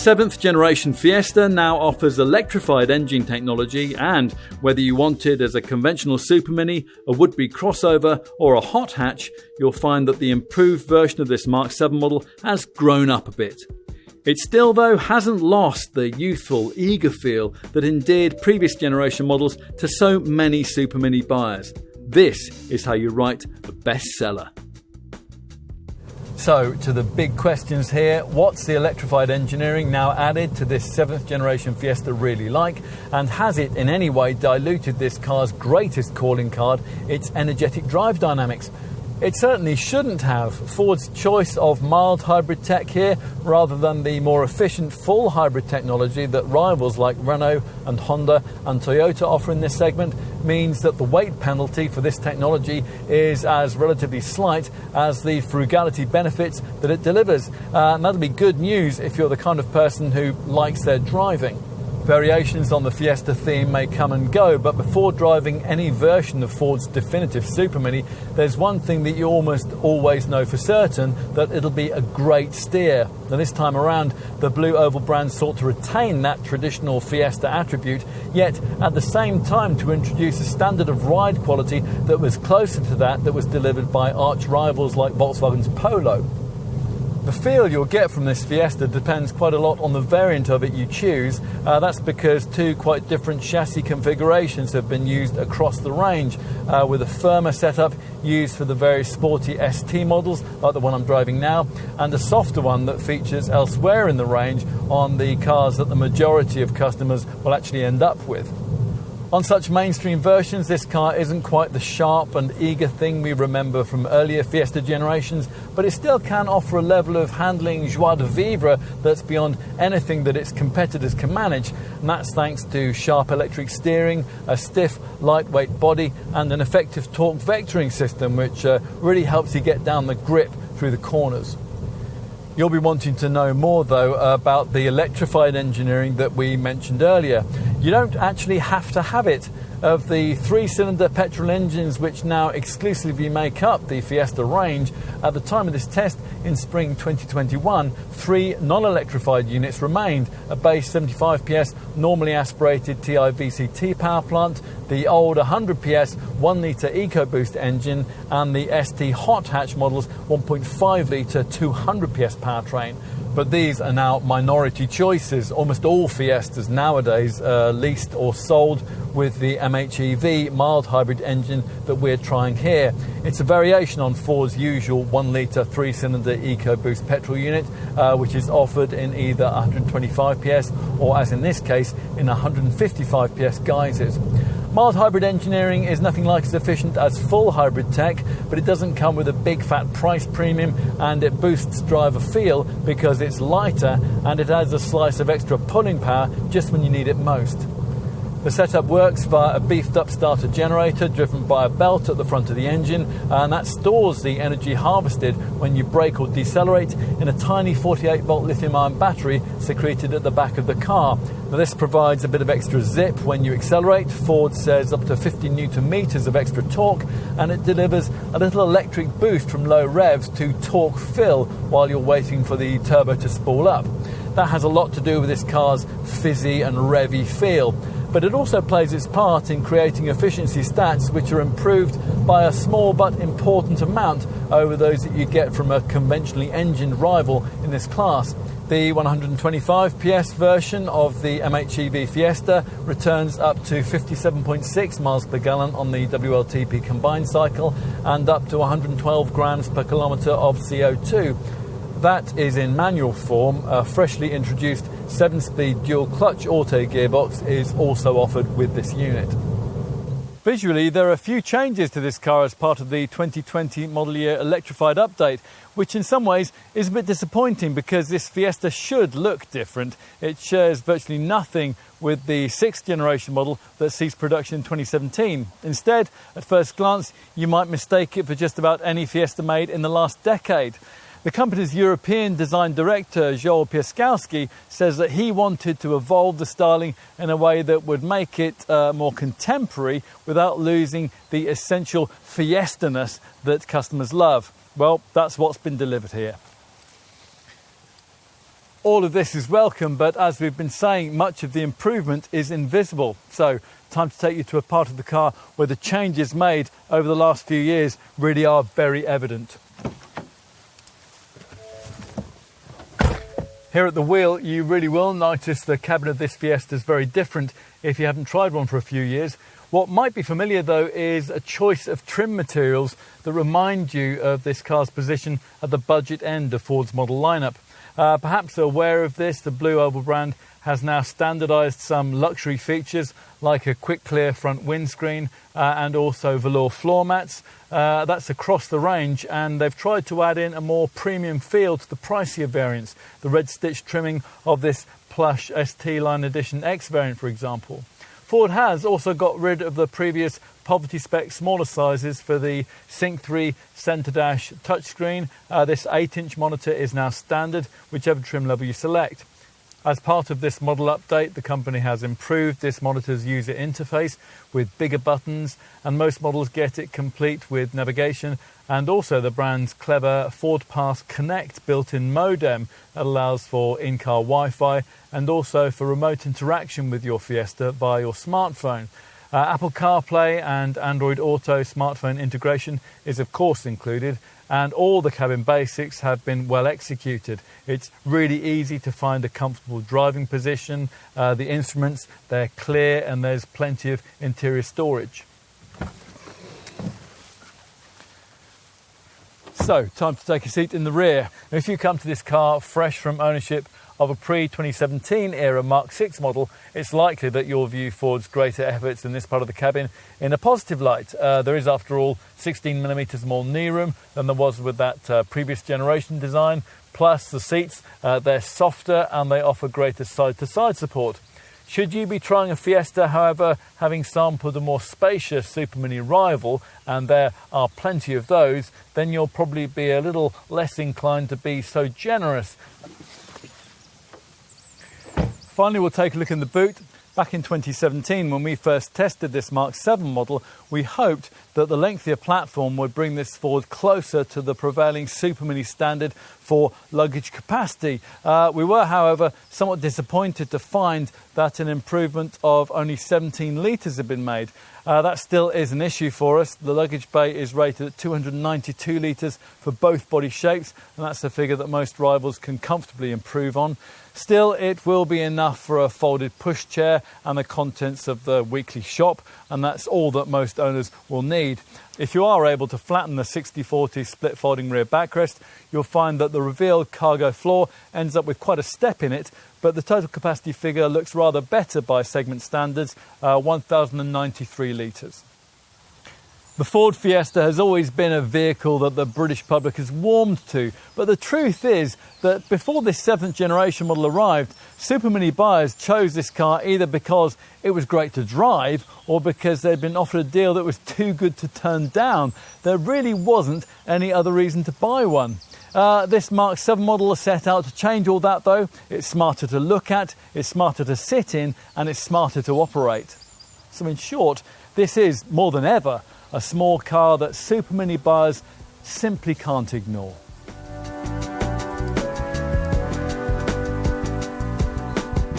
7th generation Fiesta now offers electrified engine technology, and whether you want it as a conventional supermini, a would-be crossover or a hot hatch, you'll find that the improved version of this Mark 7 model has grown up a bit. It still, though, hasn't lost the youthful, eager feel that endeared previous generation models to so many supermini buyers. This is how you write a bestseller. So, to the big questions here, what's the electrified engineering now added to this 7th generation Fiesta really like? And has it in any way diluted this car's greatest calling card, its energetic drive dynamics? It certainly shouldn't have. Ford's choice of mild hybrid tech here, rather than the more efficient full hybrid technology that rivals like Renault and Honda and Toyota offer in this segment, means that the weight penalty for this technology is as relatively slight as the frugality benefits that it delivers. And that'll be good news if you're the kind of person who likes their driving. Variations on the Fiesta theme may come and go, but before driving any version of Ford's definitive supermini, there's one thing that you almost always know for certain, that it'll be a great steer. Now this time around, the Blue Oval brand sought to retain that traditional Fiesta attribute, yet at the same time to introduce a standard of ride quality that was closer to that was delivered by arch rivals like Volkswagen's Polo. The feel you'll get from this Fiesta depends quite a lot on the variant of it you choose. That's because two quite different chassis configurations have been used across the range, with a firmer setup used for the very sporty ST models, like the one I'm driving now, and a softer one that features elsewhere in the range on the cars that the majority of customers will actually end up with. On such mainstream versions, this car isn't quite the sharp and eager thing we remember from earlier Fiesta generations, but it still can offer a level of handling joie de vivre that's beyond anything that its competitors can manage, and that's thanks to sharp electric steering, a stiff, lightweight body, and an effective torque vectoring system which really helps you get down the grip through the corners. You'll be wanting to know more, though, about the electrified engineering that we mentioned earlier. You don't actually have to have it. Of the 3-cylinder petrol engines which now exclusively make up the Fiesta range, at the time of this test in spring 2021, 3 non-electrified units remained: a base 75 PS normally aspirated Ti-VCT power plant, the old 100 PS 1-litre EcoBoost engine, and the ST hot hatch model's 1.5-litre 200 PS powertrain. But these are now minority choices. Almost all Fiestas nowadays leased or sold with the mHEV mild hybrid engine that we're trying here. It's a variation on Ford's usual 1-litre 3-cylinder EcoBoost petrol unit, which is offered in either 125 PS or, as in this case, in 155 PS guises. Mild hybrid engineering is nothing like as efficient as full hybrid tech, but it doesn't come with a big fat price premium, and it boosts driver feel because it's lighter and it adds a slice of extra pulling power just when you need it most. The setup works via a beefed up starter generator driven by a belt at the front of the engine, and that stores the energy harvested when you brake or decelerate in a tiny 48 volt lithium ion battery secreted at the back of the car. Now, this provides a bit of extra zip when you accelerate. Ford says up to 50 newton meters of extra torque, and it delivers a little electric boost from low revs to torque fill while you're waiting for the turbo to spool up. That has a lot to do with this car's fizzy and revvy feel. But it also plays its part in creating efficiency stats which are improved by a small but important amount over those that you get from a conventionally engined rival in this class. The 125 PS version of the mHEV Fiesta returns up to 57.6 miles per gallon on the WLTP combined cycle and up to 112 grams per kilometre of CO2. That is in manual form. A freshly introduced 7-speed dual-clutch auto gearbox is also offered with this unit. Visually, there are a few changes to this car as part of the 2020 model year electrified update, which in some ways is a bit disappointing because this Fiesta should look different. It shares virtually nothing with the 6th generation model that ceased production in 2017. Instead, at first glance, you might mistake it for just about any Fiesta made in the last decade. The company's European design director, Joel Piaskowski, says that he wanted to evolve the styling in a way that would make it more contemporary without losing the essential Fiesta-ness that customers love. Well, that's what's been delivered here. All of this is welcome, but as we've been saying, much of the improvement is invisible. So, time to take you to a part of the car where the changes made over the last few years really are very evident. Here at the wheel, you really will notice the cabin of this Fiesta is very different if you haven't tried one for a few years. What might be familiar though is a choice of trim materials that remind you of this car's position at the budget end of Ford's model lineup. Perhaps aware of this, the Blue Oval brand has now standardised some luxury features like a quick clear front windscreen and also velour floor mats. That's across the range, and they've tried to add in a more premium feel to the pricier variants, the red stitch trimming of this plush ST Line Edition X variant, for example. Ford has also got rid of the previous poverty spec smaller sizes for the Sync 3 centre dash touchscreen. This 8-inch monitor is now standard, whichever trim level you select. As part of this model update, the company has improved this monitor's user interface with bigger buttons, and most models get it complete with navigation and also the brand's clever Ford Pass Connect built-in modem that allows for in-car Wi-Fi and also for remote interaction with your Fiesta via your smartphone. Apple CarPlay and Android Auto smartphone integration is of course included, and all the cabin basics have been well executed. It's really easy to find a comfortable driving position. The instruments, they're clear, and there's plenty of interior storage. So, time to take a seat in the rear. If you come to this car fresh from ownership of a pre-2017 era Mark VI model, it's likely that you'll view Ford's greater efforts in this part of the cabin in a positive light. There is, after all, 16mm more knee room than there was with that previous generation design. Plus, the seats, they're softer and they offer greater side-to-side support. Should you be trying a Fiesta, however, having sampled a more spacious supermini rival, and there are plenty of those, then you'll probably be a little less inclined to be so generous. Finally, we'll take a look in the boot. Back in 2017, when we first tested this Mark VII model, we hoped that the lengthier platform would bring this Ford closer to the prevailing supermini standard for luggage capacity. We were, however, somewhat disappointed to find that an improvement of only 17 litres had been made. That still is an issue for us. The luggage bay is rated at 292 litres for both body shapes, and that's a figure that most rivals can comfortably improve on. Still, it will be enough for a folded pushchair and the contents of the weekly shop, and that's all that most owners will need. If you are able to flatten the 60/40 split folding rear backrest, you'll find that the revealed cargo floor ends up with quite a step in it, but the total capacity figure looks rather better by segment standards, 1,093 litres. The Ford Fiesta has always been a vehicle that the British public has warmed to, but the truth is that before this 7th generation model arrived, supermini buyers chose this car either because it was great to drive or because they'd been offered a deal that was too good to turn down. There really wasn't any other reason to buy one. This Mark VII model is set out to change all that though. It's smarter to look at, it's smarter to sit in, and it's smarter to operate. So in short, this is more than ever a small car that supermini buyers simply can't ignore.